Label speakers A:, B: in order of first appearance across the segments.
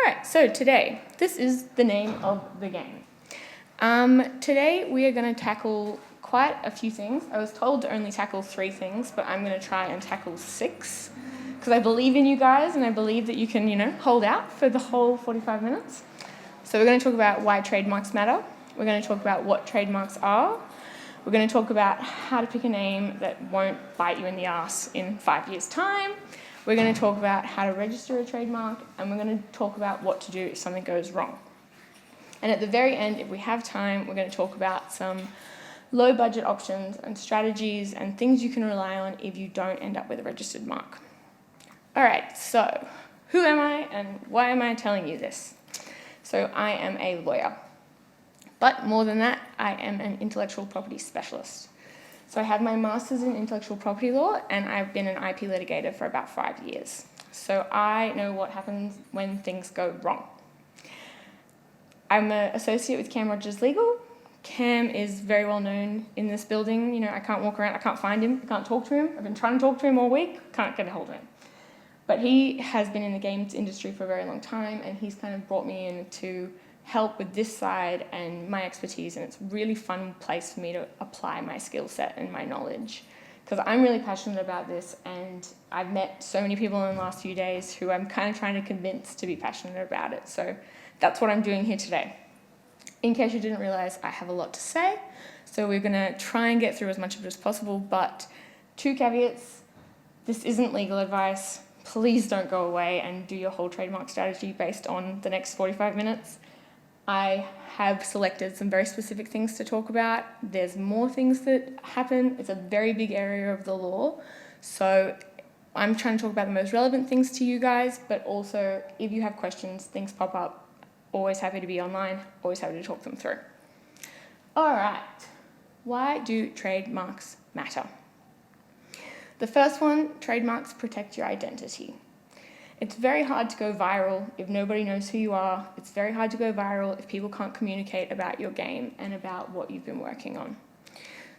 A: Alright, so today, this is the name of the game. Today we are going to tackle quite a few things. I was told to only tackle 3 things, but I'm going to try and tackle 6 because I believe in you guys and I believe that you can, hold out for the whole 45 minutes. So we're going to talk about why trademarks matter. We're going to talk about what trademarks are. We're going to talk about how to pick a name that won't bite you in the ass in 5 years' time. We're going to talk about how to register a trademark, and we're going to talk about what to do if something goes wrong. And at the very end, if we have time, we're going to talk about some low-budget options and strategies and things you can rely on if you don't end up with a registered mark. All right, so who am I and why am I telling you this? So I am a lawyer. But more than that, I am an intellectual property specialist. So I have my master's in intellectual property law and I've been an IP litigator for about 5 years. So I know what happens when things go wrong. I'm an associate with Cam Rogers Legal. Cam is very well known in this building. I can't walk around, I can't find him, I can't talk to him. I've been trying to talk to him all week, can't get a hold of him. But he has been in the games industry for a very long time and he's kind of brought me in to help with this side and my expertise, and it's a really fun place for me to apply my skill set and my knowledge because I'm really passionate about this and I've met so many people in the last few days who I'm kind of trying to convince to be passionate about it. So that's what I'm doing here today. In case you didn't realize, I have a lot to say, so we're going to try and get through as much of it as possible, but 2 caveats. This isn't legal advice. Please don't go away and do your whole trademark strategy based on the next 45 minutes. I have selected some very specific things to talk about. There's more things that happen. It's a very big area of the law. So I'm trying to talk about the most relevant things to you guys, but also if you have questions, things pop up, always happy to be online, always happy to talk them through. All right, why do trademarks matter? The first one, trademarks protect your identity. It's very hard to go viral if nobody knows who you are. It's very hard to go viral if people can't communicate about your game and about what you've been working on.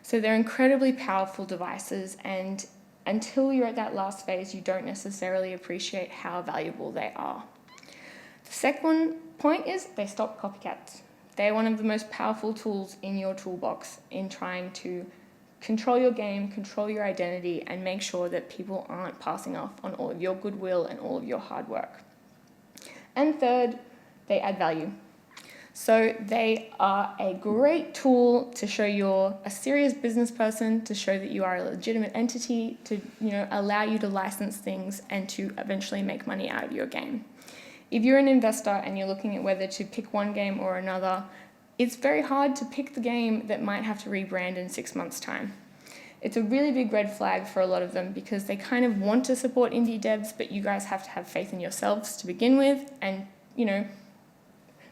A: So they're incredibly powerful devices, and until you're at that last phase, you don't necessarily appreciate how valuable they are. The second point is they stop copycats. They're one of the most powerful tools in your toolbox in trying to control your game, control your identity, and make sure that people aren't passing off on all of your goodwill and all of your hard work. And third, they add value. So they are a great tool to show you're a serious business person, to show that you are a legitimate entity, to allow you to license things and to eventually make money out of your game. If you're an investor and you're looking at whether to pick one game or another, it's very hard to pick the game that might have to rebrand in 6 months' time. It's a really big red flag for a lot of them because they kind of want to support indie devs, but you guys have to have faith in yourselves to begin with and,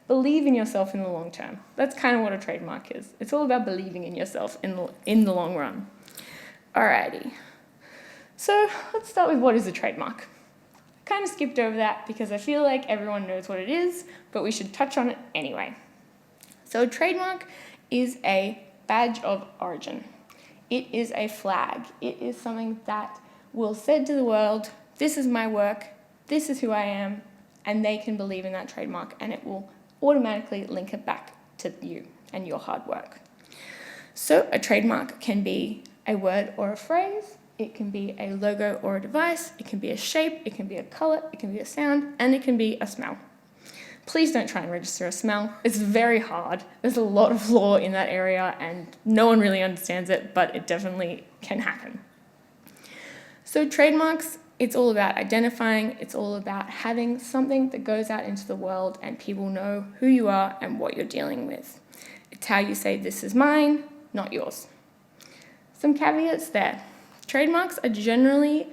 A: believe in yourself in the long term. That's kind of what a trademark is. It's all about believing in yourself in the long run. Alrighty. So let's start with what is a trademark. I kind of skipped over that because I feel like everyone knows what it is, but we should touch on it anyway. So a trademark is a badge of origin. It is a flag. It is something that will say to the world, this is my work, this is who I am, and they can believe in that trademark and it will automatically link it back to you and your hard work. So a trademark can be a word or a phrase, it can be a logo or a device, it can be a shape, it can be a color, it can be a sound, and it can be a smell. Please don't try and register a smell. It's very hard. There's a lot of law in that area and no one really understands it, but it definitely can happen. So trademarks, it's all about identifying, it's all about having something that goes out into the world and people know who you are and what you're dealing with. It's how you say this is mine, not yours. Some caveats there. Trademarks are generally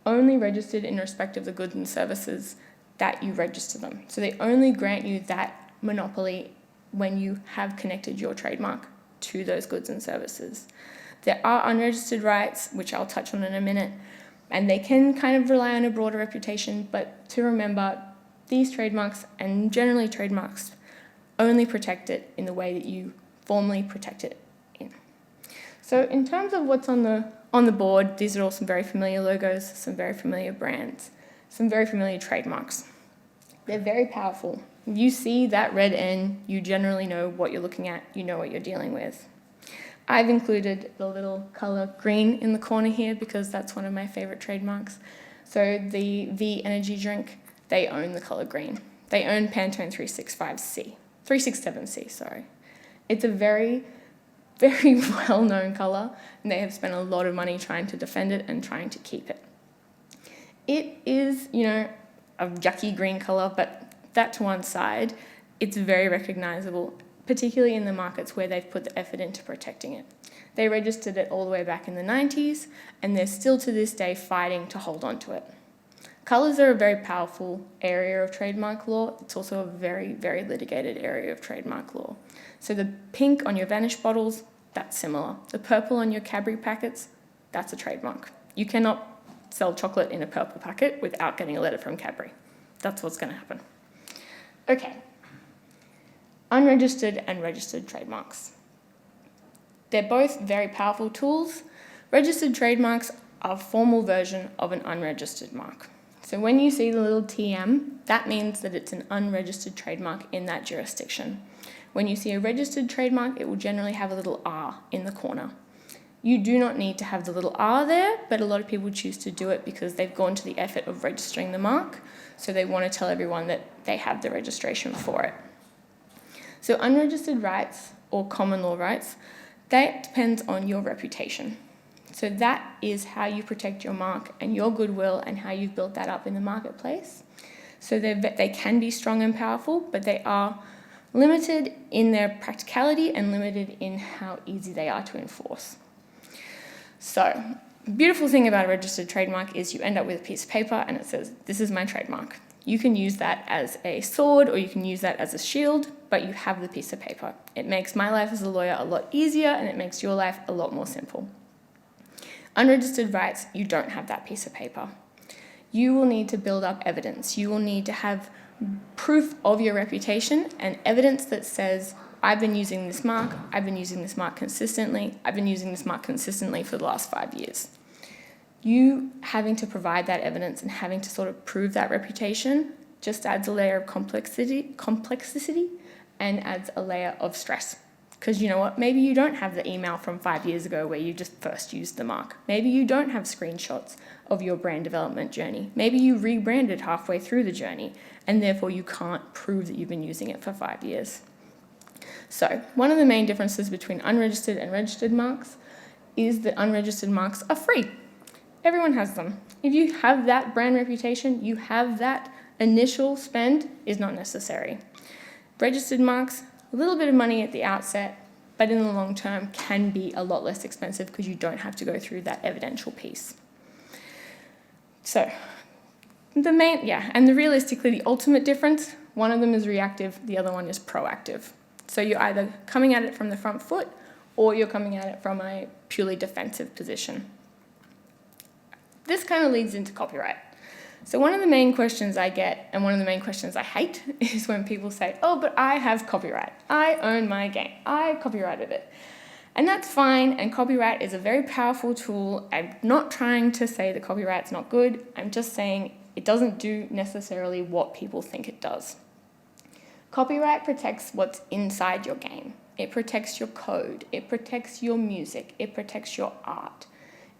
A: only registered in respect of the goods and services that you register them. So they only grant you that monopoly when you have connected your trademark to those goods and services. There are unregistered rights, which I'll touch on in a minute, and they can kind of rely on a broader reputation, but to remember, these trademarks, and generally trademarks, only protect it in the way that you formally protect it in. So in terms of what's on the board, these are all some very familiar logos, some very familiar brands, some very familiar trademarks. They're very powerful. If you see that red N, you generally know what you're looking at, you know what you're dealing with. I've included the little colour green in the corner here because that's one of my favourite trademarks. So the V energy drink, they own the colour green. They own Pantone 367C, sorry. It's a very, very well-known colour, and they have spent a lot of money trying to defend it and trying to keep it. It is, a yucky green colour, but that to one side, it's very recognisable, particularly in the markets where they've put the effort into protecting it. They registered it all the way back in the 90s, and they're still to this day fighting to hold on to it. Colours are a very powerful area of trademark law. It's also a very, very litigated area of trademark law. So the pink on your Vanish bottles, that's similar. The purple on your Cadbury packets, that's a trademark. You cannot sell chocolate in a purple packet without getting a letter from Cadbury. That's what's going to happen. Okay. Unregistered and registered trademarks. They're both very powerful tools. Registered trademarks are a formal version of an unregistered mark. So when you see the little TM, that means that it's an unregistered trademark in that jurisdiction. When you see a registered trademark, it will generally have a little R in the corner. You do not need to have the little R there, but a lot of people choose to do it because they've gone to the effort of registering the mark, so they want to tell everyone that they have the registration for it. So unregistered rights, or common law rights, that depends on your reputation. So that is how you protect your mark and your goodwill and how you've built that up in the marketplace. So they can be strong and powerful, but they are limited in their practicality and limited in how easy they are to enforce. So the beautiful thing about a registered trademark is you end up with a piece of paper and it says, this is my trademark. You can use that as a sword or you can use that as a shield, but you have the piece of paper. It makes my life as a lawyer a lot easier and it makes your life a lot more simple. Unregistered rights, you don't have that piece of paper. You will need to build up evidence. You will need to have proof of your reputation and evidence that says, I've been using this mark, I've been using this mark consistently, I've been using this mark consistently for the last 5 years. You having to provide that evidence and having to sort of prove that reputation just adds a layer of complexity and adds a layer of stress. Because you know what, maybe you don't have the email from 5 years ago where you just first used the mark. Maybe you don't have screenshots of your brand development journey. Maybe you rebranded halfway through the journey and therefore you can't prove that you've been using it for 5 years. So one of the main differences between unregistered and registered marks is that unregistered marks are free. Everyone has them. If you have that brand reputation, you have that initial spend is not necessary. Registered marks, a little bit of money at the outset, but in the long term can be a lot less expensive because you don't have to go through that evidential piece. So realistically, the ultimate difference, one of them is reactive, the other one is proactive. So you're either coming at it from the front foot or you're coming at it from a purely defensive position. This kind of leads into copyright. So one of the main questions I get, and one of the main questions I hate, is when people say, oh, but I have copyright. I own my game. I copyrighted it. And that's fine, and copyright is a very powerful tool. I'm not trying to say that copyright's not good. I'm just saying it doesn't do necessarily what people think it does. Copyright protects what's inside your game. It protects your code. It protects your music. It protects your art.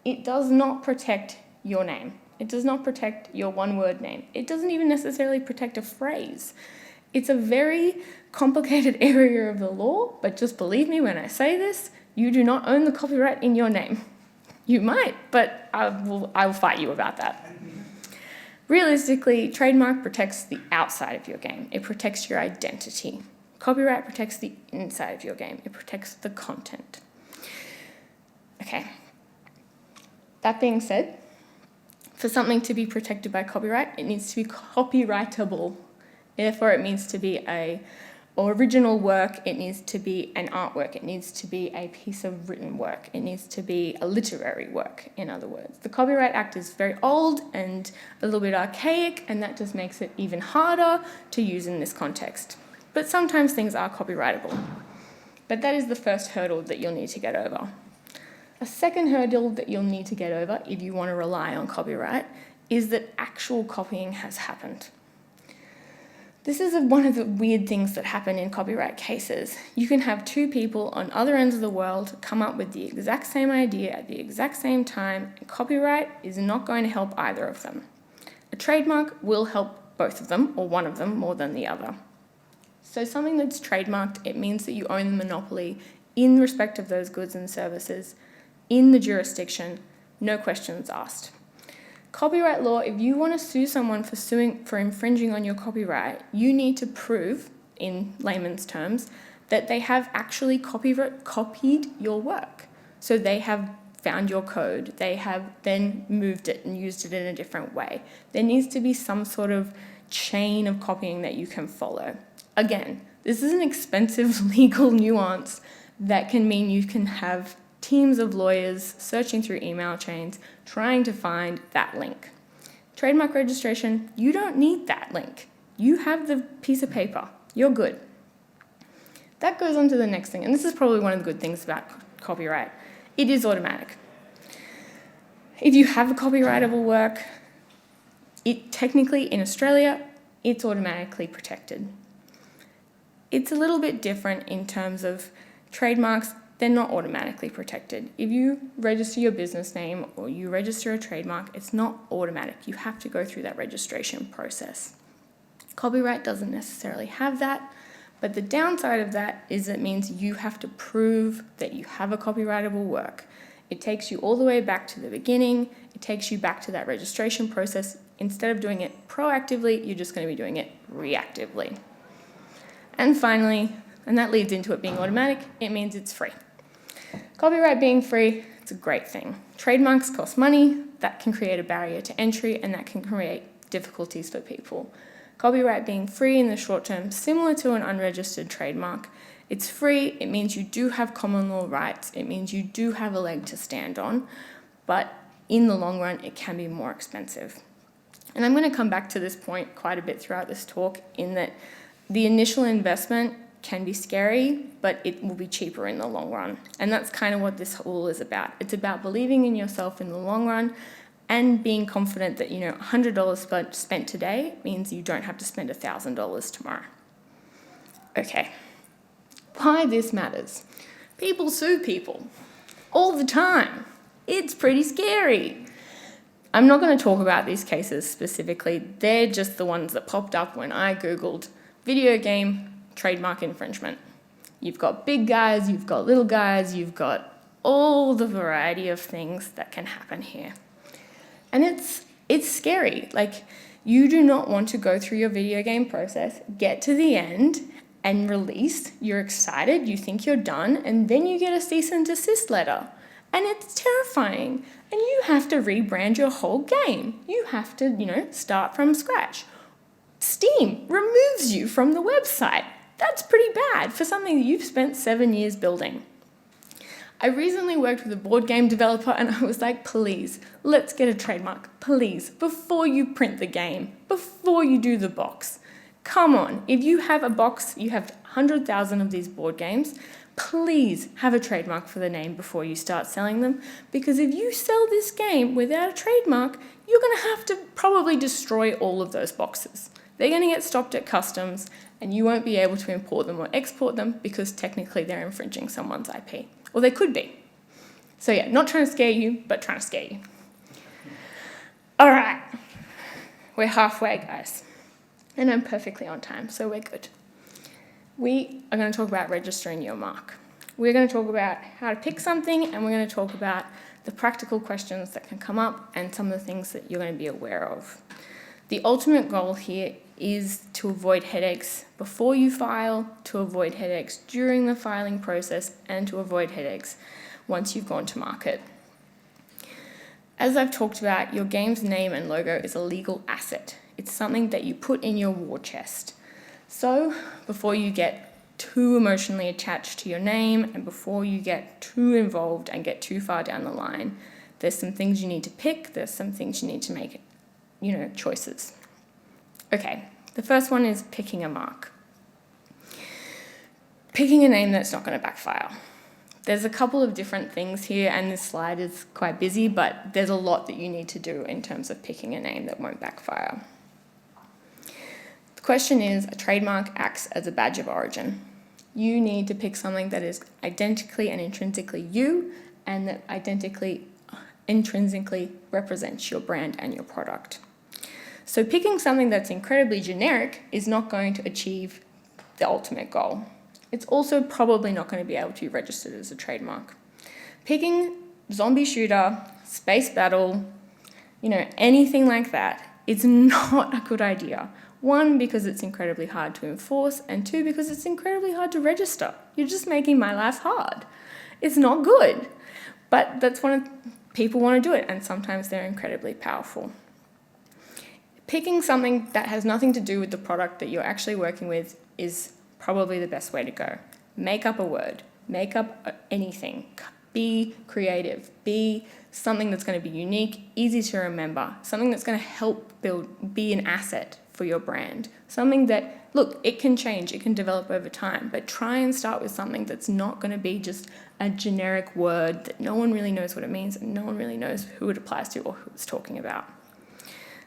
A: It does not protect your name. It does not protect your one-word name. It doesn't even necessarily protect a phrase. It's a very complicated area of the law, but just believe me when I say this, you do not own the copyright in your name. You might, but I will fight you about that. Realistically, trademark protects the outside of your game. It protects your identity. Copyright protects the inside of your game. It protects the content. Okay. That being said, for something to be protected by copyright, it needs to be copyrightable. Therefore, it needs to be an original work, it needs to be an artwork, it needs to be a piece of written work, it needs to be a literary work, in other words. The Copyright Act is very old and a little bit archaic, and that just makes it even harder to use in this context. But sometimes things are copyrightable. But that is the first hurdle that you'll need to get over. A second hurdle that you'll need to get over if you want to rely on copyright is that actual copying has happened. This is one of the weird things that happen in copyright cases. You can have two people on other ends of the world come up with the exact same idea at the exact same time, and copyright is not going to help either of them. A trademark will help both of them, or one of them, more than the other. So something that's trademarked, it means that you own the monopoly in respect of those goods and services in the jurisdiction, no questions asked. Copyright law, if you want to sue someone for infringing on your copyright, you need to prove, in layman's terms, that they have actually copied your work. So they have found your code, they have then moved it and used it in a different way. There needs to be some sort of chain of copying that you can follow. Again, this is an expensive legal nuance that can mean you can have teams of lawyers searching through email chains trying to find that link. Trademark registration, you don't need that link. You have the piece of paper. You're good. That goes on to the next thing, and this is probably one of the good things about copyright. It is automatic. If you have a copyrightable work, it technically in Australia, it's automatically protected. It's a little bit different in terms of trademarks. They're not automatically protected. If you register your business name or you register a trademark, it's not automatic. You have to go through that registration process. Copyright doesn't necessarily have that, but the downside of that is it means you have to prove that you have a copyrightable work. It takes you all the way back to the beginning. It takes you back to that registration process. Instead of doing it proactively, you're just going to be doing it reactively. And finally, and that leads into it being automatic, it means it's free. Copyright being free, it's a great thing. Trademarks cost money, that can create a barrier to entry, and that can create difficulties for people. Copyright being free in the short term, similar to an unregistered trademark. It's free, it means you do have common law rights, it means you do have a leg to stand on, but in the long run, it can be more expensive. And I'm going to come back to this point quite a bit throughout this talk, in that the initial investment can be scary, but it will be cheaper in the long run. And that's kind of what this all is about. It's about believing in yourself in the long run and being confident that, $100 spent today means you don't have to spend $1,000 tomorrow. Okay, why this matters. People sue people all the time. It's pretty scary. I'm not going to talk about these cases specifically. They're just the ones that popped up when I Googled video game trademark infringement. You've got big guys, you've got little guys, you've got all the variety of things that can happen here. And it's scary. Like, you do not want to go through your video game process, get to the end, and release. You're excited, you think you're done, and then you get a cease and desist letter. And it's terrifying. And you have to rebrand your whole game. You have to, start from scratch. Steam removes you from the website. That's pretty bad for something that you've spent 7 years building. I recently worked with a board game developer and I was like, please, let's get a trademark, please, before you print the game, before you do the box. Come on, if you have a box, you have 100,000 of these board games, please have a trademark for the name before you start selling them, because if you sell this game without a trademark, you're going to have to probably destroy all of those boxes. They're going to get stopped at customs and you won't be able to import them or export them because technically they're infringing someone's IP. Or they could be. So yeah, not trying to scare you, but trying to scare you. All right, we're halfway, guys. And I'm perfectly on time, so we're good. We are going to talk about registering your mark. We're going to talk about how to pick something, and we're going to talk about the practical questions that can come up and some of the things that you're going to be aware of. The ultimate goal here is to avoid headaches before you file, to avoid headaches during the filing process, and to avoid headaches once you've gone to market. As I've talked about, your game's name and logo is a legal asset. It's something that you put in your war chest. So before you get too emotionally attached to your name and before you get too involved and get too far down the line, there's some things you need to pick, there's some things you need to make, choices. Okay, the first one is picking a mark. Picking a name that's not going to backfire. There's a couple of different things here, and this slide is quite busy, but there's a lot that you need to do in terms of picking a name that won't backfire. Question is, a trademark acts as a badge of origin. You need to pick something that is identically and intrinsically you, and that intrinsically represents your brand and your product. So picking something that's incredibly generic is not going to achieve the ultimate goal. It's also probably not going to be able to be registered as a trademark. Picking zombie shooter, space battle, anything like that, it's not a good idea. One, because it's incredibly hard to enforce, and two, because it's incredibly hard to register. You're just making my life hard. It's not good. But that's people want to do it, and sometimes they're incredibly powerful. Picking something that has nothing to do with the product that you're actually working with is probably the best way to go. Make up a word. Make up anything. Be creative. Be something that's going to be unique, easy to remember, something that's going to help be an asset for your brand. Something that, look, it can change, it can develop over time, but try and start with something that's not going to be just a generic word that no one really knows what it means and no one really knows who it applies to or who it's talking about.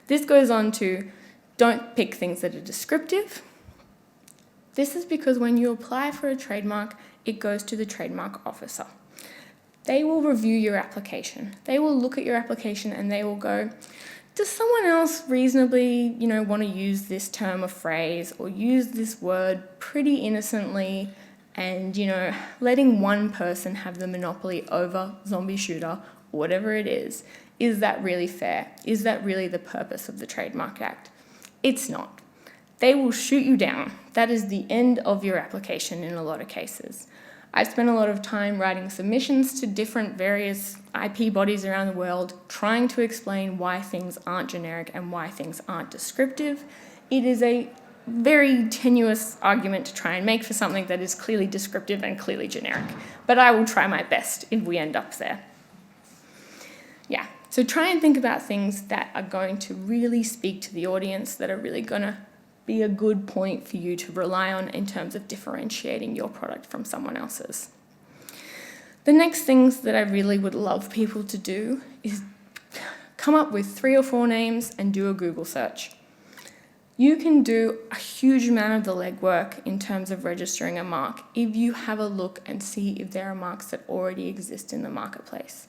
A: This goes on to, don't pick things that are descriptive. This is because when you apply for a trademark, it goes to the trademark officer. They will review your application. They will look at your application and they will go, does someone else reasonably, want to use this term or phrase or use this word pretty innocently and, letting one person have the monopoly over zombie shooter or whatever it is that really fair? Is that really the purpose of the Trademark Act? It's not. They will shoot you down. That is the end of your application in a lot of cases. I've spent a lot of time writing submissions to different various IP bodies around the world, trying to explain why things aren't generic and why things aren't descriptive. It is a very tenuous argument to try and make for something that is clearly descriptive and clearly generic, but I will try my best if we end up there. Yeah, so try and think about things that are going to really speak to the audience, that are really going to be a good point for you to rely on in terms of differentiating your product from someone else's. The next things that I really would love people to do is come up with 3 or 4 names and do a Google search. You can do a huge amount of the legwork in terms of registering a mark if you have a look and see if there are marks that already exist in the marketplace.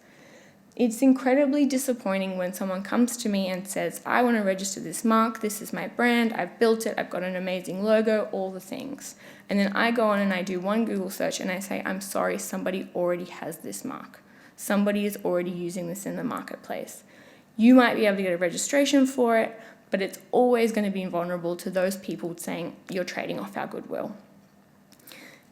A: It's incredibly disappointing when someone comes to me and says, I want to register this mark, this is my brand, I've built it, I've got an amazing logo, all the things. And then I go on and I do one Google search and I say, I'm sorry, somebody already has this mark. Somebody is already using this in the marketplace. You might be able to get a registration for it, but it's always going to be vulnerable to those people saying, you're trading off our goodwill.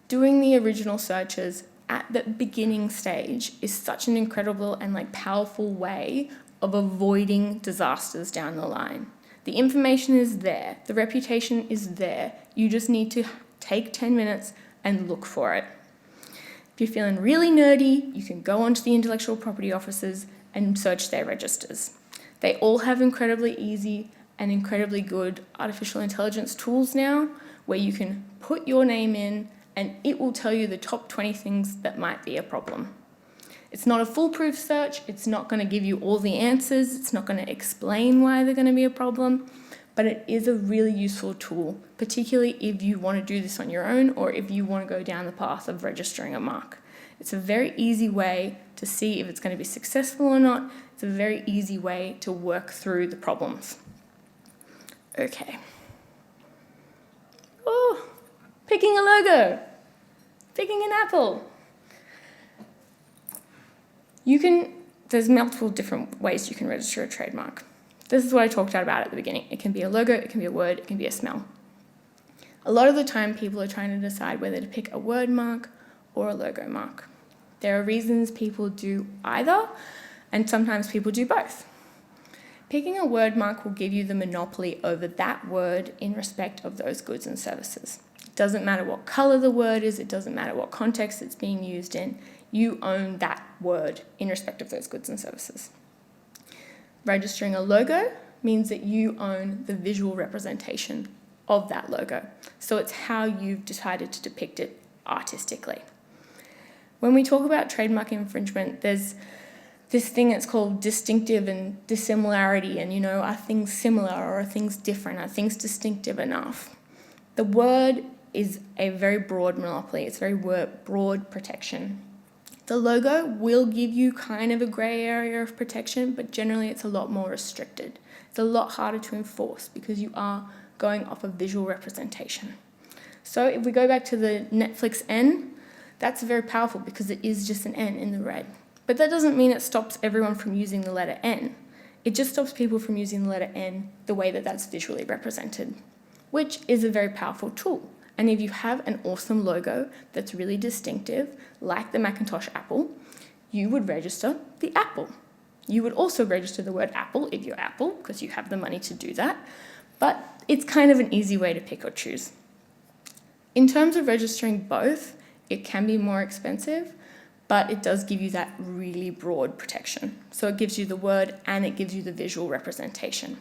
A: Doing the original searches at the beginning stage is such an incredible and powerful way of avoiding disasters down the line. The information is there, the reputation is there, you just need to take 10 minutes and look for it. If you're feeling really nerdy, you can go onto the intellectual property offices and search their registers. They all have incredibly easy and incredibly good artificial intelligence tools now where you can put your name in and it will tell you the top 20 things that might be a problem. It's not a foolproof search, it's not going to give you all the answers, it's not going to explain why they're going to be a problem, but it is a really useful tool, particularly if you want to do this on your own or if you want to go down the path of registering a mark. It's a very easy way to see if it's going to be successful or not. It's a very easy way to work through the problems. Okay. Oh, picking a logo, picking an apple. There's multiple different ways you can register a trademark. This is what I talked about at the beginning. It can be a logo, it can be a word, it can be a smell. A lot of the time people are trying to decide whether to pick a word mark or a logo mark. There are reasons people do either, and sometimes people do both. Picking a word mark will give you the monopoly over that word in respect of those goods and services. It doesn't matter what color the word is, it doesn't matter what context it's being used in, you own that word in respect of those goods and services. Registering a logo means that you own the visual representation of that logo. So it's how you've decided to depict it artistically. When we talk about trademark infringement, there's this thing that's called distinctive and dissimilarity, and, are things similar or are things different? Are things distinctive enough? The word is a very broad monopoly. It's very broad protection. The logo will give you kind of a grey area of protection, but generally it's a lot more restricted. It's a lot harder to enforce because you are going off of visual representation. So if we go back to the Netflix N, that's very powerful because it is just an N in the red. But that doesn't mean it stops everyone from using the letter N. It just stops people from using the letter N the way that that's visually represented, which is a very powerful tool. And if you have an awesome logo that's really distinctive, like the Macintosh Apple, you would register the Apple. You would also register the word Apple if you're Apple, because you have the money to do that. But it's kind of an easy way to pick or choose. In terms of registering both, it can be more expensive, but it does give you that really broad protection. So it gives you the word and it gives you the visual representation.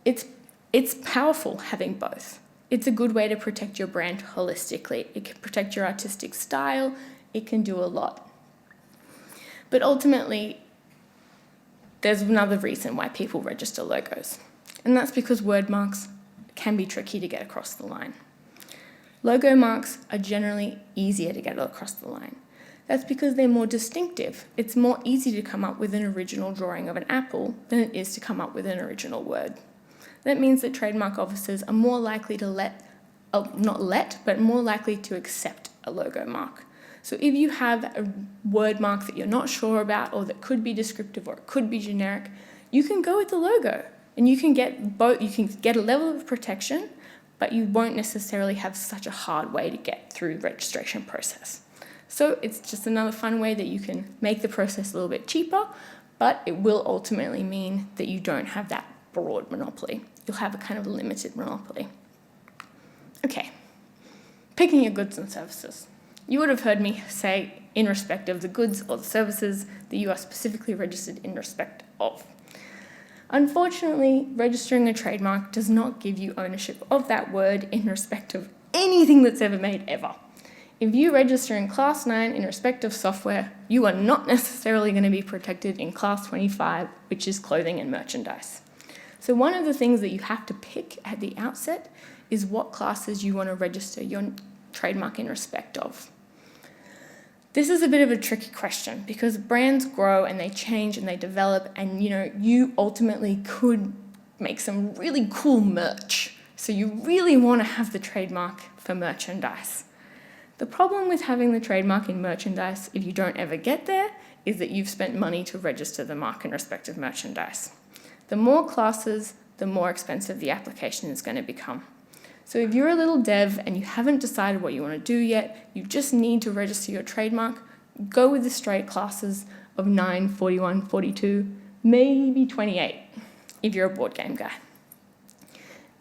A: It's powerful having both. It's a good way to protect your brand holistically. It can protect your artistic style. It can do a lot. But ultimately, there's another reason why people register logos, and that's because word marks can be tricky to get across the line. Logo marks are generally easier to get across the line. That's because they're more distinctive. It's more easy to come up with an original drawing of an apple than it is to come up with an original word. That means that trademark officers are more likely to more likely to accept a logo mark. So if you have a word mark that you're not sure about, or that could be descriptive or it could be generic, you can go with the logo and you can get both. You can get a level of protection, but you won't necessarily have such a hard way to get through the registration process. So it's just another fun way that you can make the process a little bit cheaper, but it will ultimately mean that you don't have that broad monopoly. You'll have a kind of limited monopoly. Okay, picking your goods and services. You would have heard me say in respect of the goods or the services that you are specifically registered in respect of. Unfortunately, registering a trademark does not give you ownership of that word in respect of anything that's ever made ever. If you register in Class 9 in respect of software, you are not necessarily going to be protected in Class 25, which is clothing and merchandise. So one of the things that you have to pick at the outset is what classes you want to register your trademark in respect of. This is a bit of a tricky question because brands grow and they change and they develop, and you ultimately could make some really cool merch. So you really want to have the trademark for merchandise. The problem with having the trademark in merchandise, if you don't ever get there, is that you've spent money to register the mark in respect of merchandise. The more classes, the more expensive the application is going to become. So if you're a little dev and you haven't decided what you want to do yet, you just need to register your trademark, go with the straight classes of 9, 41, 42, maybe 28 if you're a board game guy.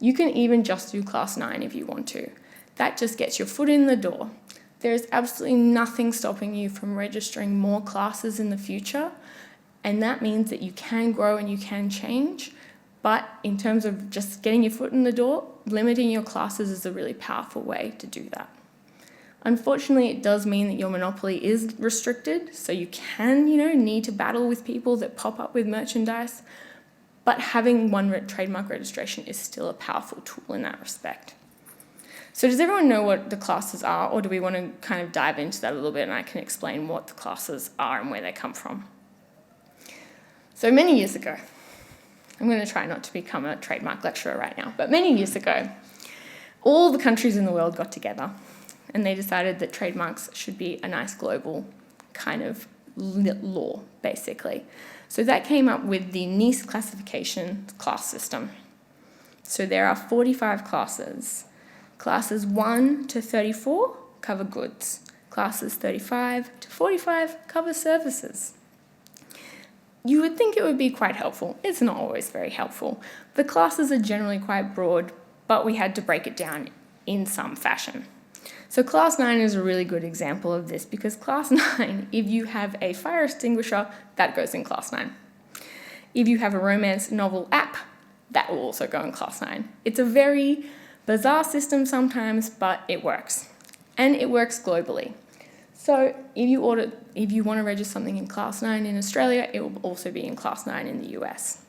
A: You can even just do Class 9 if you want to. That just gets your foot in the door. There is absolutely nothing stopping you from registering more classes in the future, and that means that you can grow and you can change. But in terms of just getting your foot in the door, limiting your classes is a really powerful way to do that. Unfortunately, it does mean that your monopoly is restricted, so you can, need to battle with people that pop up with merchandise, but having one trademark registration is still a powerful tool in that respect. So does everyone know what the classes are, or do we want to kind of dive into that a little bit and I can explain what the classes are and where they come from? So many years ago, I'm going to try not to become a trademark lecturer right now, but many years ago, all the countries in the world got together and they decided that trademarks should be a nice global kind of law, basically. So that came up with the NICE classification class system. So there are 45 classes. Classes 1 to 34 cover goods. Classes 35 to 45 cover services. You would think it would be quite helpful. It's not always very helpful. The classes are generally quite broad, but we had to break it down in some fashion. So Class 9 is a really good example of this because Class 9, if you have a fire extinguisher, that goes in Class 9. If you have a romance novel app, that will also go in Class 9. It's a very bizarre system sometimes, but it works. And it works globally. So if you want to register something in Class 9 in Australia, it will also be in Class 9 in the US.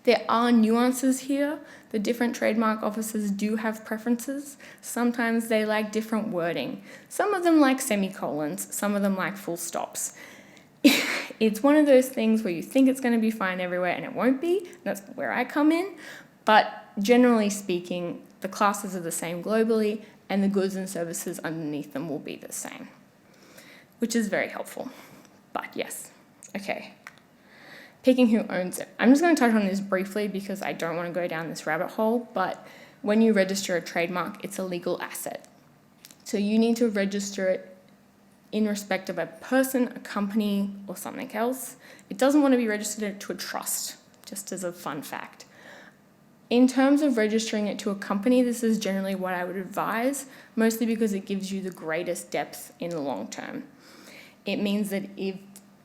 A: There are nuances here. The different trademark offices do have preferences. Sometimes they like different wording. Some of them like semicolons, some of them like full stops. It's one of those things where you think it's going to be fine everywhere and it won't be. That's where I come in. But generally speaking, the classes are the same globally and the goods and services underneath them will be the same, which is very helpful. But yes, okay. Picking who owns it. I'm just going to touch on this briefly because I don't want to go down this rabbit hole, but when you register a trademark, it's a legal asset. So you need to register it in respect of a person, a company, or something else. It doesn't want to be registered to a trust, just as a fun fact. In terms of registering it to a company, this is generally what I would advise, mostly because it gives you the greatest depth in the long term. It means that if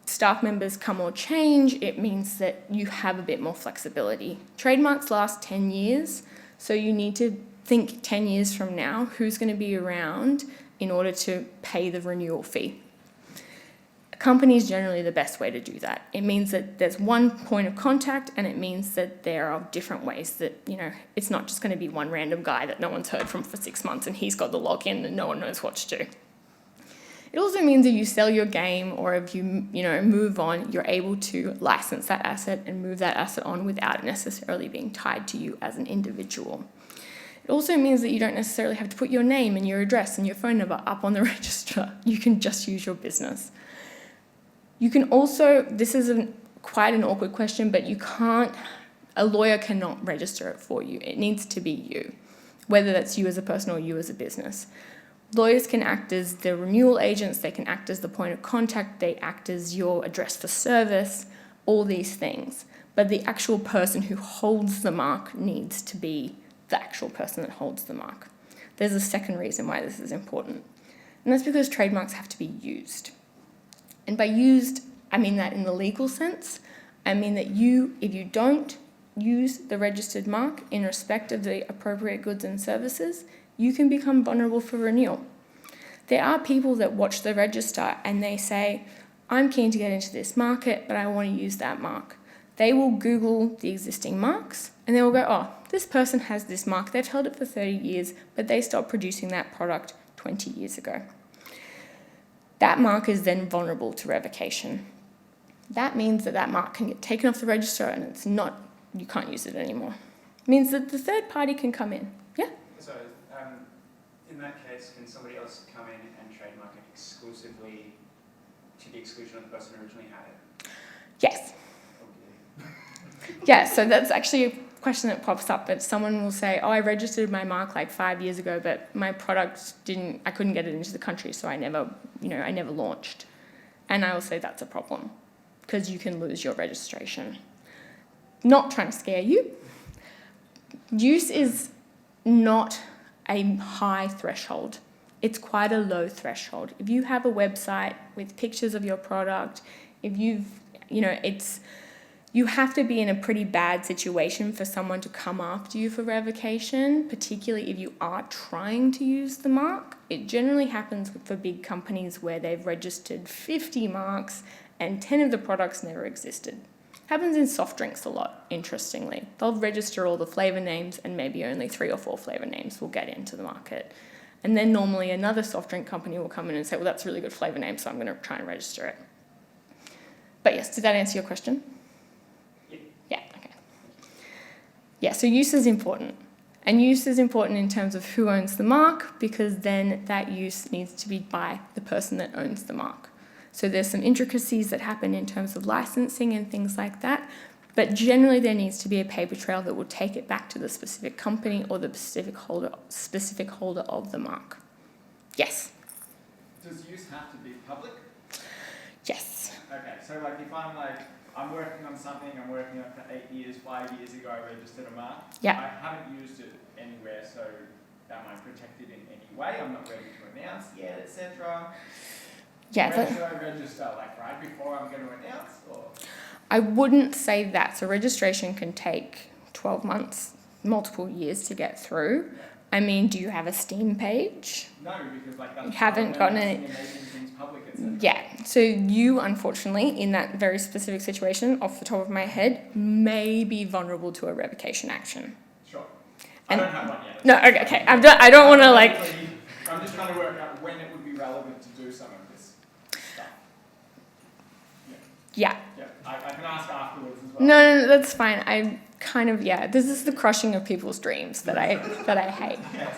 A: staff members come or change, it means that you have a bit more flexibility. Trademarks last 10 years, so you need to think 10 years from now, who's going to be around in order to pay the renewal fee. A company is generally the best way to do that. It means that there's one point of contact, and it means that there are different ways that, it's not just going to be one random guy that no one's heard from for 6 months and he's got the login and no one knows what to do. It also means if you sell your game or if you move on, you're able to license that asset and move that asset on without it necessarily being tied to you as an individual. It also means that you don't necessarily have to put your name and your address and your phone number up on the register. You can just use your business. You can also, this is quite an awkward question, but a lawyer cannot register it for you. It needs to be you, whether that's you as a person or you as a business. Lawyers can act as the renewal agents, they can act as the point of contact, they act as your address for service, all these things. But the actual person who holds the mark needs to be the actual person that holds the mark. There's a second reason why this is important, and that's because trademarks have to be used. And by used, I mean that in the legal sense. I mean that if you don't use the registered mark in respect of the appropriate goods and services, you can become vulnerable for renewal. There are people that watch the register and they say, I'm keen to get into this market, but I want to use that mark. They will Google the existing marks and they will go, oh, this person has this mark. They've held it for 30 years, but they stopped producing that product 20 years ago. That mark is then vulnerable to revocation. That means that mark can get taken off the register and you can't use it anymore. It means that the third party can come in. Yeah?
B: So, in that case, can somebody else come in and trademark it exclusively to the exclusion of the person who originally had it?
A: Yes.
B: Okay.
A: Yeah, so that's actually a question that pops up, that someone will say, oh, I registered my mark like 5 years ago, but my product I couldn't get it into the country, so I never launched. And I will say that's a problem, because you can lose your registration. Not trying to scare you. Use is not a high threshold. It's quite a low threshold. If you have a website with pictures of your product, you have to be in a pretty bad situation for someone to come after you for revocation, particularly if you are trying to use the mark. It generally happens for big companies where they've registered 50 marks and 10 of the products never existed. Happens in soft drinks a lot, interestingly. They'll register all the flavour names and maybe only 3 or 4 flavour names will get into the market. And then normally another soft drink company will come in and say, well, that's a really good flavour name, so I'm going to try and register it. But yes, did that answer your question? Yeah, okay. Yeah, so use is important. And use is important in terms of who owns the mark, because then that use needs to be by the person that owns the mark. So there's some intricacies that happen in terms of licensing and things like that, but generally there needs to be a paper trail that will take it back to the specific company or the specific holder of the mark. Yes?
C: Does use have to be public?
A: Yes.
C: Okay, so if I'm working on something, I'm working on it for 8 years, 5 years ago I registered a mark.
A: Yeah.
C: I haven't used it anywhere, so am I protected in any way? I'm not ready to announce yet, etc.
A: Yeah.
C: When should I register? Right before I'm going to announce? Or?
A: I wouldn't say that. So registration can take 12 months, multiple years to get through. I mean, do you have a Steam page?
C: No, because like that's
A: You haven't gotten
C: it.
A: it.
C: Making things public, etc.
A: Yeah, so you, unfortunately, in that very specific situation, off the top of my head, may be vulnerable to a revocation action.
C: Sure.
A: And-
C: I don't have one yet.
A: No, okay. I don't want to like.
C: I'm just trying to work out when it would be relevant to do some of this stuff.
A: Yeah.
C: Yeah, I can ask afterwards as well.
A: No, that's fine. I kind of This is the crushing of people's dreams that I hate.
C: Yes.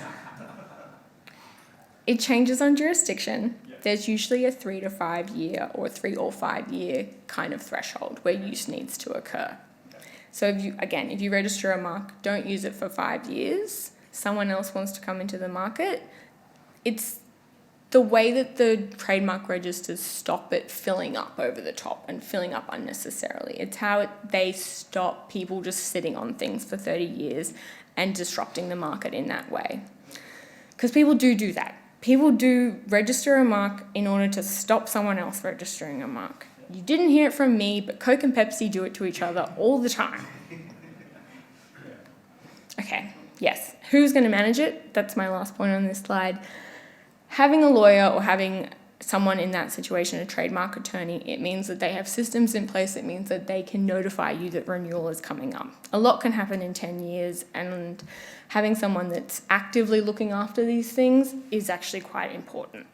A: It changes on jurisdiction.
C: Yeah.
A: There's usually a 3 to 5 year or 3 or 5 year kind of threshold where use needs to occur.
C: Okay.
A: So if you register a mark, don't use it for 5 years. Someone else wants to come into the market. It's the way that the trademark registers stop it filling up over the top and filling up unnecessarily. It's how they stop people just sitting on things for 30 years and disrupting the market in that way. Because people do that. People do register a mark in order to stop someone else registering a mark. You didn't hear it from me, but Coke and Pepsi do it to each other all the time. Okay, yes. Who's going to manage it? That's my last point on this slide. Having a lawyer or having someone in that situation, a trademark attorney, it means that they have systems in place. It means that they can notify you that renewal is coming up. A lot can happen in 10 years, and having someone that's actively looking after these things is actually quite important,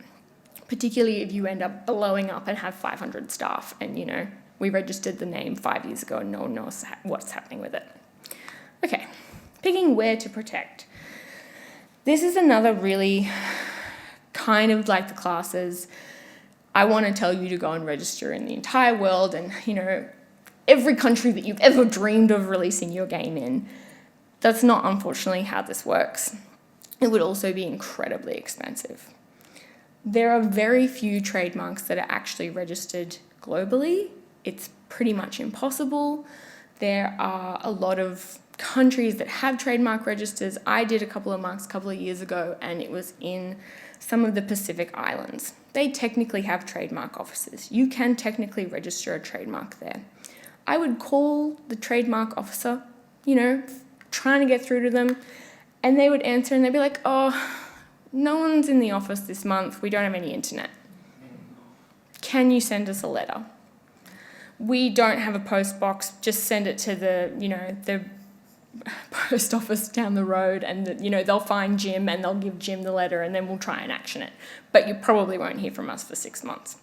A: particularly if you end up blowing up and have 500 staff and, we registered the name 5 years ago and no one knows what's happening with it. Okay, picking where to protect. This is another really kind of like the classes. I want to tell you to go and register in the entire world and, every country that you've ever dreamed of releasing your game in. That's not, unfortunately, how this works. It would also be incredibly expensive. There are very few trademarks that are actually registered globally. It's pretty much impossible. There are a lot of countries that have trademark registers. I did a couple of marks a couple of years ago, and it was in some of the Pacific Islands. They technically have trademark offices. You can technically register a trademark there. I would call the trademark officer, trying to get through to them, and they would answer and they'd be like, oh, no one's in the office this month. We don't have any internet. Can you send us a letter? We don't have a post box. Just send it to the post office down the road, and they'll find Jim and they'll give Jim the letter, and then we'll try and action it. But you probably won't hear from us for 6 months.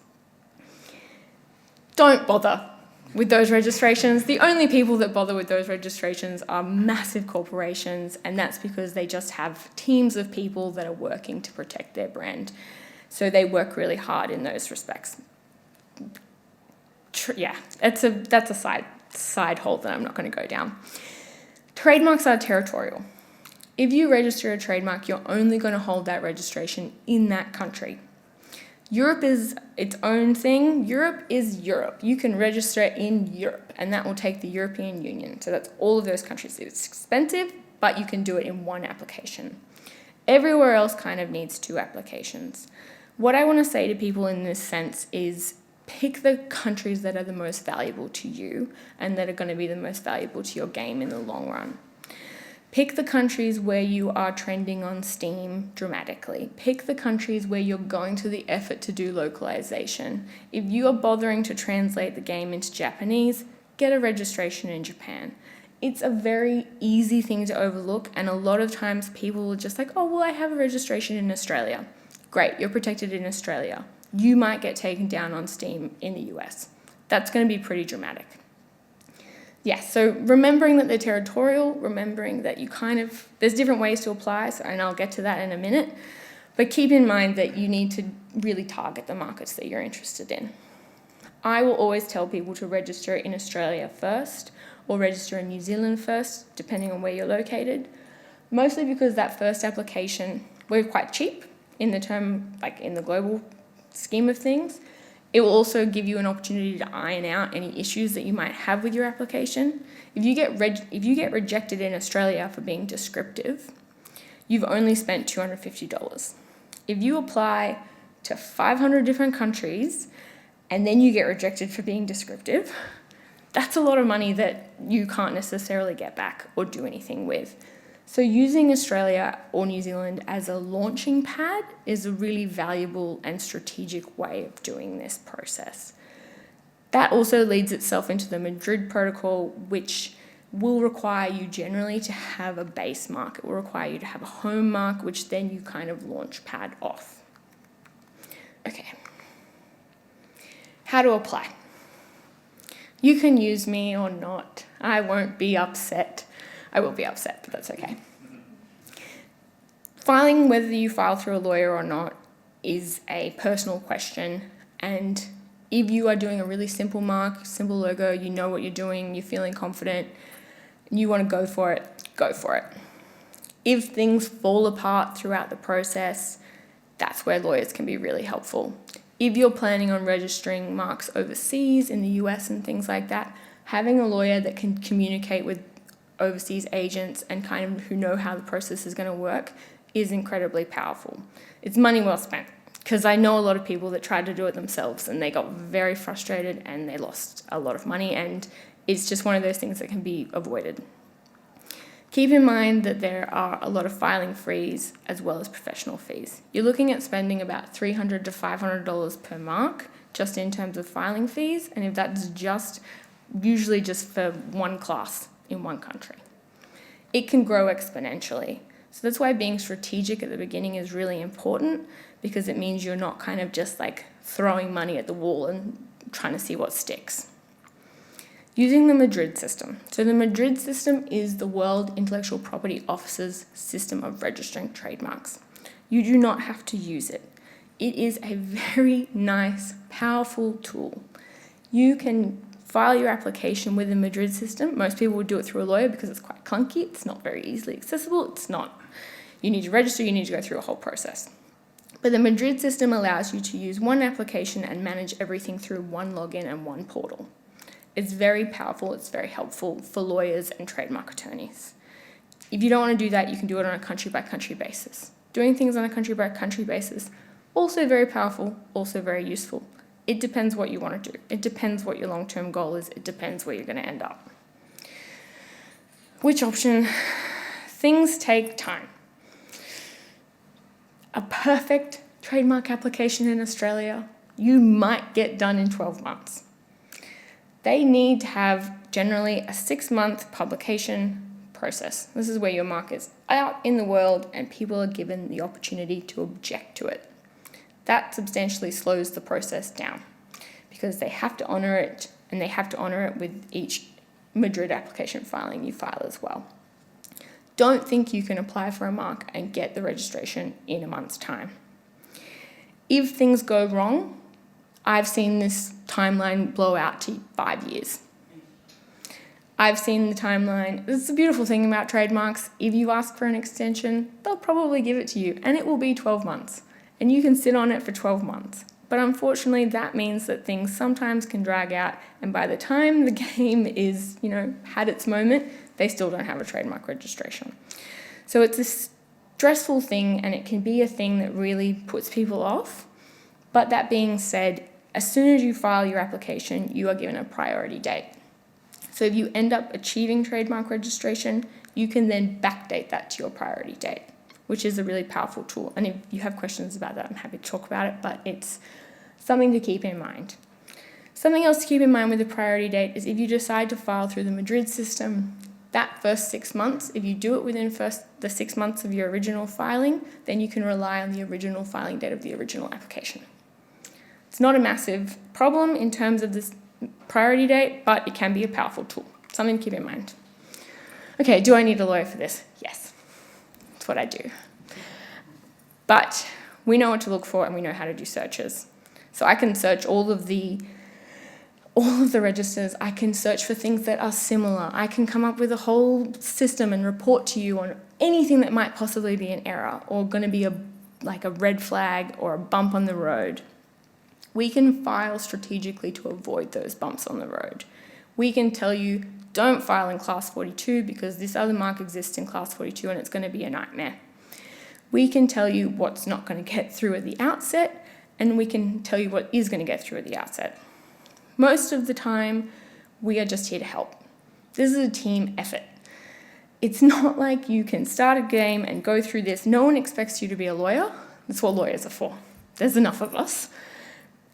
A: Don't bother with those registrations. The only people that bother with those registrations are massive corporations, and that's because they just have teams of people that are working to protect their brand. So they work really hard in those respects. That's a side hole that I'm not going to go down. Trademarks are territorial. If you register a trademark, you're only going to hold that registration in that country. Europe is its own thing. Europe is Europe. You can register in Europe, and that will take the European Union. So that's all of those countries. It's expensive, but you can do it in one application. Everywhere else kind of needs 2 applications. What I want to say to people in this sense is pick the countries that are the most valuable to you and that are going to be the most valuable to your game in the long run. Pick the countries where you are trending on Steam dramatically. Pick the countries where you're going to the effort to do localization. If you are bothering to translate the game into Japanese, get a registration in Japan. It's a very easy thing to overlook, and a lot of times people are just like, oh, well, I have a registration in Australia. Great, you're protected in Australia. You might get taken down on Steam in the US. That's going to be pretty dramatic. So remembering that they're territorial, remembering that there's different ways to apply, and I'll get to that in a minute, but keep in mind that you need to really target the markets that you're interested in. I will always tell people to register in Australia first, or register in New Zealand first, depending on where you're located, mostly because that first application, we're quite cheap in the global scheme of things. It will also give you an opportunity to iron out any issues that you might have with your application. If you get rejected in Australia for being descriptive, you've only spent $250. If you apply to 500 different countries and then you get rejected for being descriptive, that's a lot of money that you can't necessarily get back or do anything with. So using Australia or New Zealand as a launching pad is a really valuable and strategic way of doing this process. That also leads itself into the Madrid Protocol, which will require you generally to have a base mark. It will require you to have a home mark, which then you kind of launch pad off. Okay. How to apply. You can use me or not. I won't be upset. I will be upset, but that's okay. Filing, whether you file through a lawyer or not, is a personal question, and if you are doing a really simple mark, simple logo, you know what you're doing, you're feeling confident, you want to go for it, go for it. If things fall apart throughout the process, that's where lawyers can be really helpful. If you're planning on registering marks overseas in the US and things like that, having a lawyer that can communicate with overseas agents and kind of who know how the process is going to work is incredibly powerful. It's money well spent, because I know a lot of people that tried to do it themselves and they got very frustrated and they lost a lot of money, and it's just one of those things that can be avoided. Keep in mind that there are a lot of filing fees as well as professional fees. You're looking at spending about $300 to $500 per mark just in terms of filing fees, and if that's usually just for one class in one country. It can grow exponentially. So that's why being strategic at the beginning is really important, because it means you're not kind of just like throwing money at the wall and trying to see what sticks. Using the Madrid system. So the Madrid system is the World Intellectual Property Office's system of registering trademarks. You do not have to use it. It is a very nice, powerful tool. You can file your application with the Madrid system. Most people would do it through a lawyer because it's quite clunky. It's not very easily accessible. You need to register, you need to go through a whole process. But the Madrid system allows you to use one application and manage everything through one login and one portal. It's very powerful, it's very helpful for lawyers and trademark attorneys. If you don't want to do that, you can do it on a country-by-country basis. Doing things on a country-by-country basis, also very powerful, also very useful. It depends what you want to do. It depends what your long-term goal is. It depends where you're going to end up. Which option? Things take time. A perfect trademark application in Australia, you might get done in 12 months. They need to have generally a 6-month publication process. This is where your mark is out in the world and people are given the opportunity to object to it. That substantially slows the process down because they have to honour it, and they have to honour it with each Madrid application filing you file as well. Don't think you can apply for a mark and get the registration in a month's time. If things go wrong, I've seen this timeline blow out to 5 years. I've seen the timeline. This is the beautiful thing about trademarks. If you ask for an extension, they'll probably give it to you, and it will be 12 months. And you can sit on it for 12 months. But unfortunately, that means that things sometimes can drag out, and by the time the game is, had its moment, they still don't have a trademark registration. So it's a stressful thing, and it can be a thing that really puts people off. But that being said, as soon as you file your application, you are given a priority date. So if you end up achieving trademark registration, you can then backdate that to your priority date, which is a really powerful tool. And if you have questions about that, I'm happy to talk about it, but it's something to keep in mind. Something else to keep in mind with the priority date is if you decide to file through the Madrid system, that first 6 months, if you do it within the 6 months of your original filing, then you can rely on the original filing date of the original application. It's not a massive problem in terms of this priority date, but it can be a powerful tool. Something to keep in mind. Okay, do I need a lawyer for this? Yes, that's what I do. But we know what to look for and we know how to do searches. So I can search all of the registers. I can search for things that are similar. I can come up with a whole system and report to you on anything that might possibly be an error or going to be a red flag or a bump on the road. We can file strategically to avoid those bumps on the road. We can tell you, don't file in class 42 because this other mark exists in class 42 and it's going to be a nightmare. We can tell you what's not going to get through at the outset, and we can tell you what is going to get through at the outset. Most of the time, we are just here to help. This is a team effort. It's not like you can start a game and go through this. No one expects you to be a lawyer. That's what lawyers are for. There's enough of us.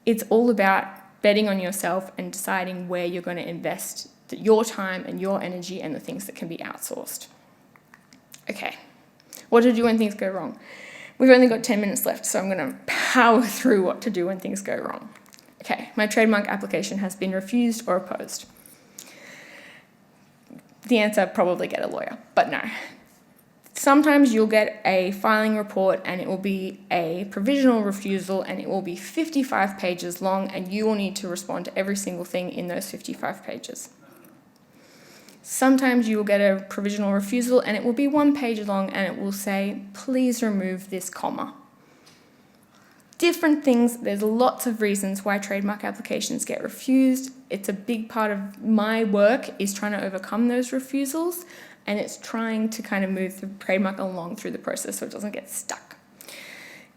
A: It's all about betting on yourself and deciding where you're going to invest your time and your energy and the things that can be outsourced. Okay, what to do when things go wrong? We've only got 10 minutes left, so I'm going to power through what to do when things go wrong. Okay, my trademark application has been refused or opposed. The answer, probably get a lawyer, but no. Sometimes you'll get a filing report and it will be a provisional refusal and it will be 55 pages long and you will need to respond to every single thing in those 55 pages. Sometimes you will get a provisional refusal and it will be 1 page long and it will say, please remove this comma. Different things, there's lots of reasons why trademark applications get refused. It's a big part of my work is trying to overcome those refusals, and it's trying to kind of move the trademark along through the process so it doesn't get stuck.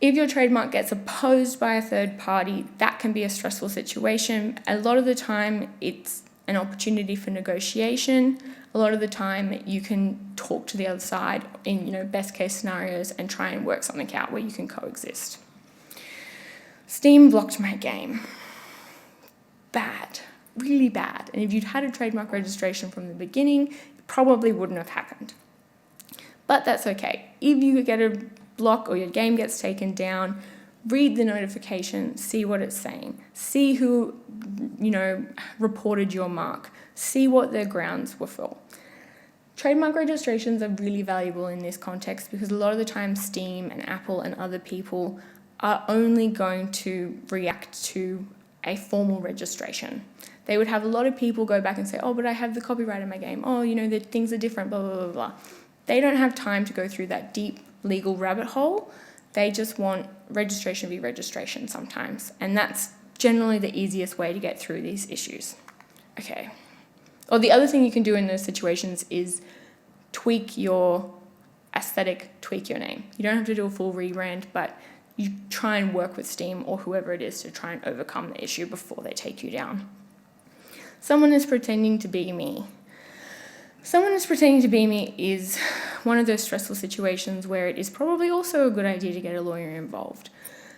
A: If your trademark gets opposed by a third party, that can be a stressful situation. A lot of the time it's an opportunity for negotiation. A lot of the time you can talk to the other side in best case scenarios and try and work something out where you can coexist. Steam blocked my game. Bad, really bad. And if you'd had a trademark registration from the beginning, it probably wouldn't have happened. But that's okay. If you get a block or your game gets taken down, read the notification, see what it's saying, see who, reported your mark, see what their grounds were for. Trademark registrations are really valuable in this context because a lot of the time Steam and Apple and other people are only going to react to a formal registration. They would have a lot of people go back and say, oh, but I have the copyright in my game. Oh, the things are different, blah, blah, blah, blah. They don't have time to go through that deep legal rabbit hole. They just want registration to be registration sometimes. And that's generally the easiest way to get through these issues. Okay. Or the other thing you can do in those situations is tweak your aesthetic, tweak your name. You don't have to do a full rebrand, but you try and work with Steam or whoever it is to try and overcome the issue before they take you down. Someone is pretending to be me. Someone is pretending to be me is one of those stressful situations where it is probably also a good idea to get a lawyer involved.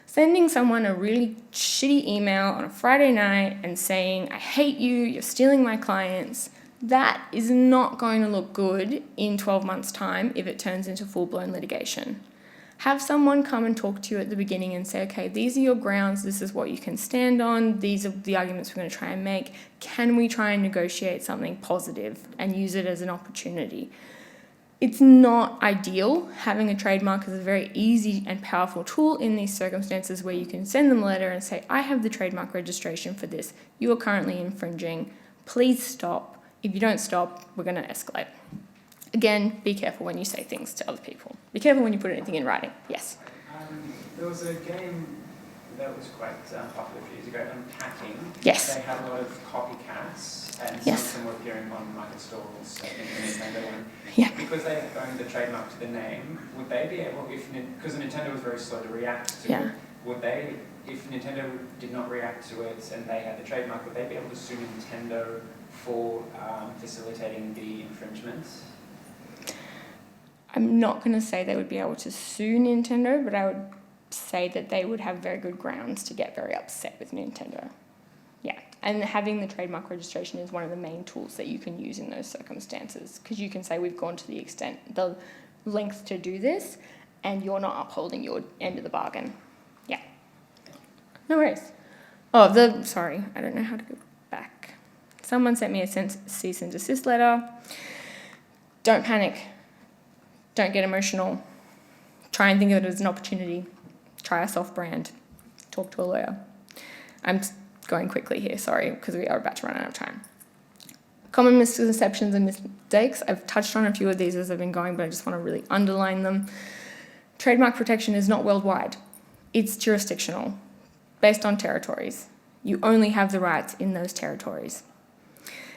A: Sending someone a really shitty email on a Friday night and saying, I hate you, you're stealing my clients, that is not going to look good in 12 months' time if it turns into full-blown litigation. Have someone come and talk to you at the beginning and say, okay, these are your grounds, this is what you can stand on, these are the arguments we're going to try and make. Can we try and negotiate something positive and use it as an opportunity? It's not ideal. Having a trademark is a very easy and powerful tool in these circumstances where you can send them a letter and say, I have the trademark registration for this. You are currently infringing. Please stop. If you don't stop, we're going to escalate. Again, be careful when you say things to other people. Be careful when you put anything in writing. Yes?
B: There was a game that was quite popular a few years ago, Unpacking.
A: Yes.
B: They had a lot of copycats, and
A: Yes.
B: some of them were appearing on market stalls, I think the Nintendo one.
A: Yeah.
B: Because they owned the trademark to the name, would they be able, because Nintendo was very slow to react to
A: Yeah.
B: it, would they, if Nintendo did not react to it and they had the trademark, would they be able to sue Nintendo for facilitating the infringement?
A: I'm not going to say they would be able to sue Nintendo, but I would say that they would have very good grounds to get very upset with Nintendo. Yeah, and having the trademark registration is one of the main tools that you can use in those circumstances, because you can say we've gone to the length to do this, and you're not upholding your end of the bargain. Yeah. No worries. Oh, sorry, I don't know how to go back. Someone sent me a cease and desist letter. Don't panic. Don't get emotional. Try and think of it as an opportunity. Try a soft brand. Talk to a lawyer. I'm going quickly here, sorry, because we are about to run out of time. Common misconceptions and mistakes. I've touched on a few of these as I've been going, but I just want to really underline them. Trademark protection is not worldwide. It's jurisdictional, based on territories. You only have the rights in those territories.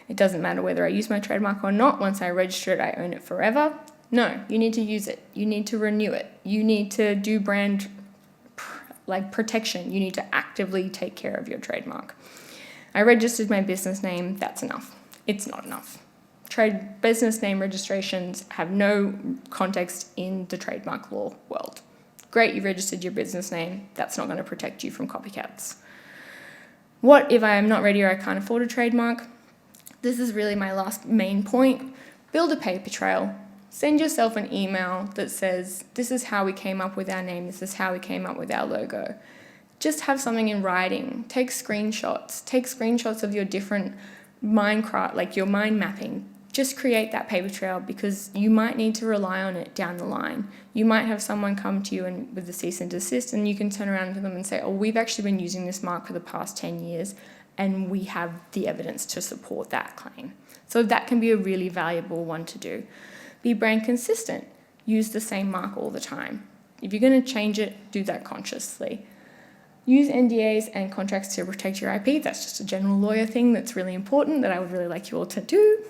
A: It doesn't matter whether I use my trademark or not. Once I register it, I own it forever. No, you need to use it. You need to renew it. You need to do brand protection. You need to actively take care of your trademark. I registered my business name. That's enough. It's not enough. business name registrations have no context in the trademark law world. Great, you registered your business name. That's not going to protect you from copycats. What if I am not ready or I can't afford a trademark? This is really my last main point. Build a paper trail. Send yourself an email that says, this is how we came up with our name. This is how we came up with our logo. Just have something in writing. Take screenshots. Take screenshots of your different Minecraft, like your mind mapping. Just create that paper trail because you might need to rely on it down the line. You might have someone come to you and with a cease and desist, and you can turn around to them and say, oh, we've actually been using this mark for the past 10 years and we have the evidence to support that claim. So that can be a really valuable one to do. Be brand consistent. Use the same mark all the time. If you're going to change it, do that consciously. Use NDAs and contracts to protect your IP. That's just a general lawyer thing that's really important that I would really like you all to do.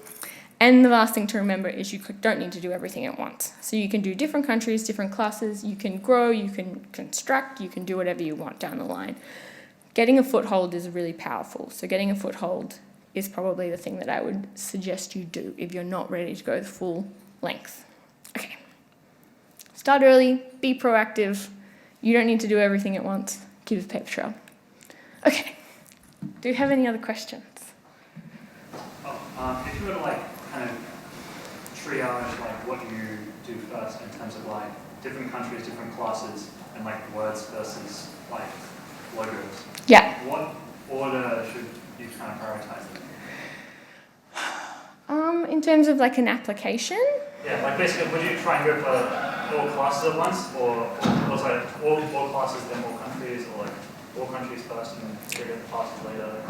A: And the last thing to remember is you don't need to do everything at once. So you can do different countries, different classes, you can grow, you can construct, you can do whatever you want down the line. Getting a foothold is really powerful. So getting a foothold is probably the thing that I would suggest you do if you're not ready to go the full length. Okay. Start early, be proactive. You don't need to do everything at once. Keep a paper trail. Okay. Do you have any other questions?
D: If you were to kind of triage what you do first in terms of different countries, different classes, and words versus logos.
A: Yeah.
D: What order should you kind of prioritize them?
A: In terms of an application?
D: Yeah, basically, would you try and go for all classes at once, or also all classes then all countries, or all countries first and then figure the classes later?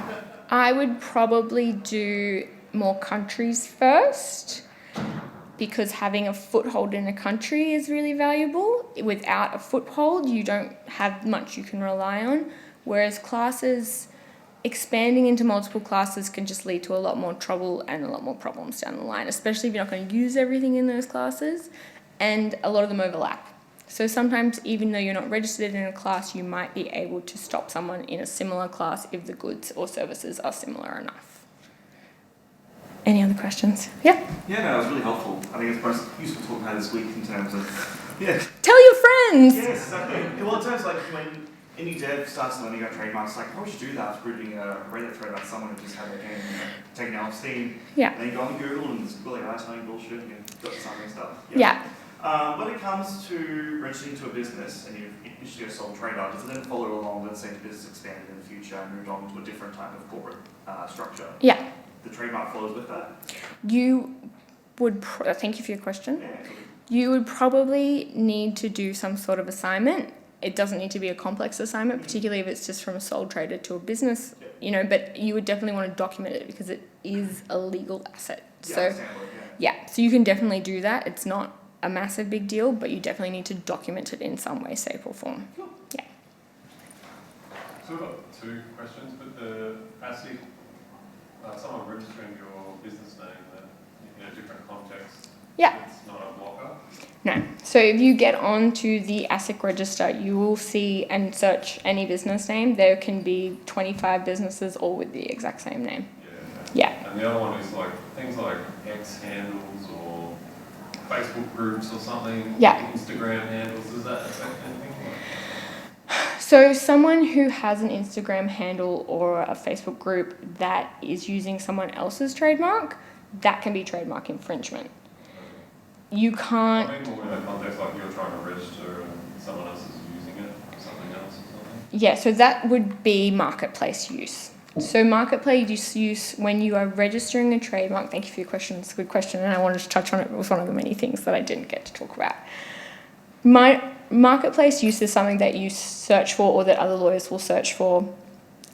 A: I would probably do more countries first because having a foothold in a country is really valuable. Without a foothold, you don't have much you can rely on, whereas classes, expanding into multiple classes can just lead to a lot more trouble and a lot more problems down the line, especially if you're not going to use everything in those classes, and a lot of them overlap. So sometimes, even though you're not registered in a class, you might be able to stop someone in a similar class if the goods or services are similar enough. Any other questions? Yeah?
E: Yeah, no, it was really helpful. I think it's the most useful talk I had this week in terms of,
A: Tell your friends!
E: Yes, exactly. Well, in terms of when any dev starts learning about trademarks, probably should do that after reading a Reddit thread about someone who just had their game taken out of Steam.
A: Yeah.
E: And then you go on Google and it's really telling bullshit and you've got something stuff.
A: Yeah.
E: When it comes to registering to a business and you've issued a sole trademark, does it then follow along, let's say the business expanded in the future and moved on to a different type of corporate structure?
A: Yeah.
E: The trademark follows with that?
A: You would, thank you for your question.
E: Yeah.
A: You would probably need to do some sort of assignment. It doesn't need to be a complex assignment, particularly if it's just from a sole trader to a business, but you would definitely want to document it because it is a legal asset. So you can definitely do that. It's not a massive big deal, but you definitely need to document it in some way, shape or form.
E: Cool.
A: Yeah.
F: So I've got two questions, but the ASIC, someone registering your business name in a different context, it's not a blocker?
A: No. So if you get onto the ASIC register, you will see and search any business name. There can be 25 businesses all with the exact same name.
F: Yeah. And the other one is things like X handles or Facebook groups or something, Instagram handles, does that affect anything?
A: So someone who has an Instagram handle or a Facebook group that is using someone else's trademark, that can be trademark infringement. You can't...
F: I mean more in a context you're trying to register and someone else is using it for something else or something?
A: Yeah, so that would be marketplace use. So marketplace use when you are registering a trademark, thank you for your question, it's a good question, and I wanted to touch on it. It was one of the many things that I didn't get to talk about. Marketplace use is something that you search for or that other lawyers will search for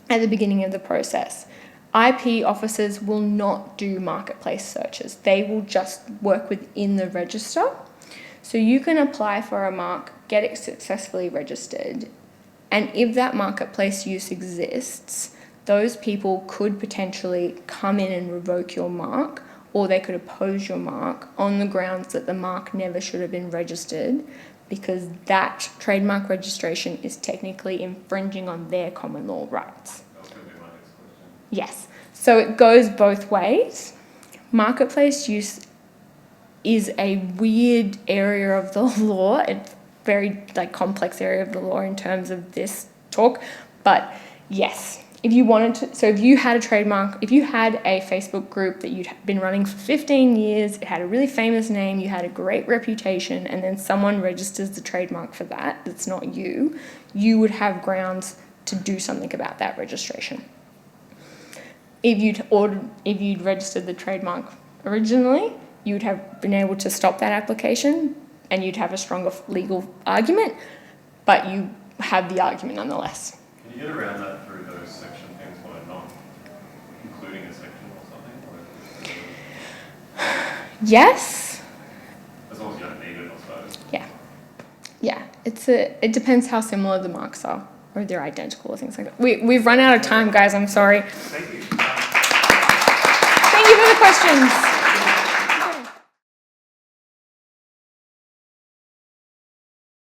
A: at the beginning of the process. IP officers will not do marketplace searches. They will just work within the register. So you can apply for a mark, get it successfully registered, and if that marketplace use exists, those people could potentially come in and revoke your mark, or they could oppose your mark on the grounds that the mark never should have been registered, because that trademark registration is technically infringing on their common law rights.
F: That was going to be my next question.
A: Yes. So it goes both ways, marketplace use is a weird area of the law. It's very complex area of the law in terms of this talk. But yes, if you wanted to, so if you had a trademark, if you had a Facebook group that you'd been running for 15 years, it had a really famous name, you had a great reputation, and then someone registers the trademark for that's not you, you would have grounds to do something about that registration. If you'd registered the trademark originally, you would have been able to stop that application and you'd have a stronger legal argument, but you have the argument nonetheless.
F: Can you get around that through those section things by not including a section or something?
A: Yes.
F: As long as you don't need it, I suppose.
A: Yeah. It depends how similar the marks are, or they're identical or things like that. We've run out of time, guys. I'm sorry.
E: Thank you.
A: Thank you for the questions.